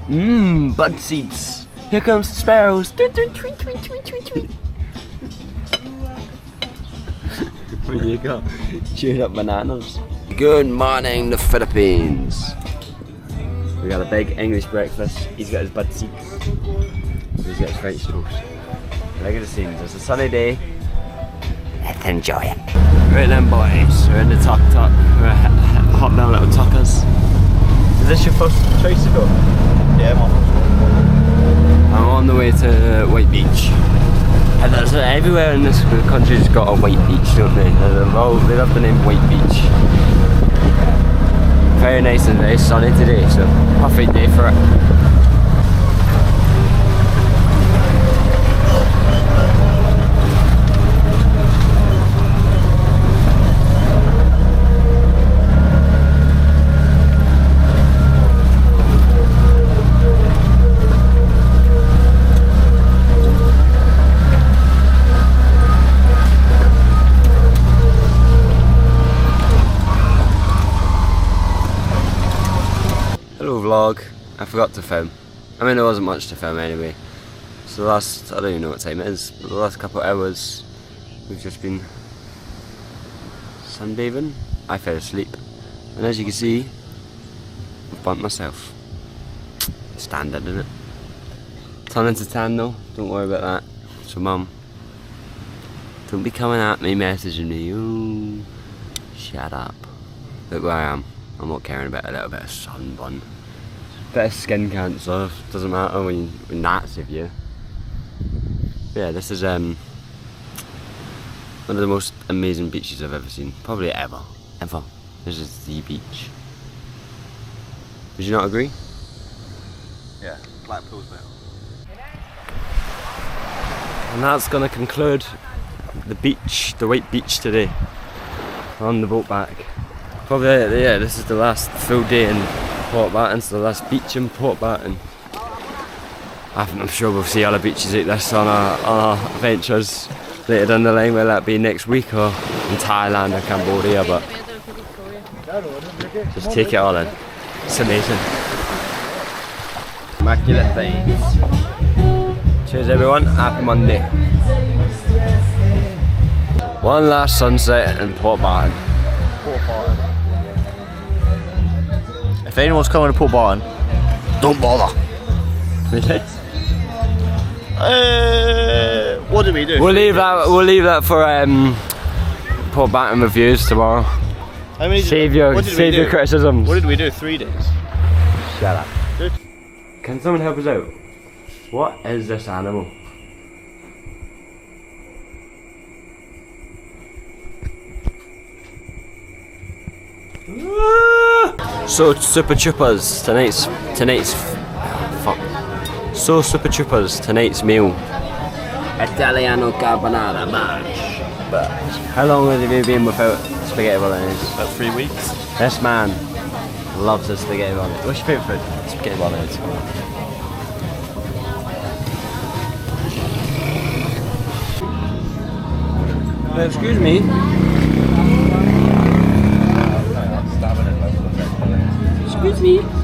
Mmm, bud seeds. Here comes the sparrows. Tweet, tweet, tweet, tweet, tweet, tweet, tweet. There you go. Chewed up bananas. Good morning, the Philippines. We got a big English breakfast. He's got his bud seeds. He's got his French toast. Look at the scenes. It's a sunny day. Let's enjoy it. Right then, boys. We're in the tuk-tuk. We're hot down little tuckers. Is this your first choice to go? Yeah, I'm on the way to White Beach. And there's everywhere in this country's got a white beach, don't they? They love the name White Beach. Very nice and very sunny today, so perfect day for it. Vlog. I forgot to film. I mean, there wasn't much to film anyway. So the last, I don't even know what time it is, but the last couple of hours we've just been sunbathing. I fell asleep, and as you can see, I've burnt myself. Standard, isn't it? Turning to tan though, don't worry about that. So mum, don't be coming at me messaging me. Ooh, shut up. Look where I am. I'm not caring about a little bit of sunburn. Bit of skin cancer, doesn't matter when that's of you. Yeah, this is one of the most amazing beaches I've ever seen. Probably ever. This is the beach. Would you not agree? Yeah, Blackpool's better. And that's gonna conclude the beach, the White Beach today. We're on the boat back. Probably, yeah, this is the last full day in Port Barton, so the last beach in Port Barton. I'm sure we'll see other beaches like this on our adventures later down the line, whether that be next week or in Thailand or Cambodia, but just take it all in. It's amazing. Immaculate things. Cheers everyone, happy Monday. One last sunset in Port Barton. Port Barton. If anyone's coming to Port Barton, don't bother. Really? What did we do? We'll leave that for Port Barton reviews tomorrow. How many save your criticisms. What did we do? 3 days. Shut up. Good. Can someone help us out? What is this animal? So Super Troopers, tonight's So Super Troopers, tonight's meal. Italiano carbonara batch. How long have you been without spaghetti bolognese? About 3 weeks. This man loves his spaghetti bolognese. What's your favourite food? Spaghetti bolognese. Excuse me. Excuse me.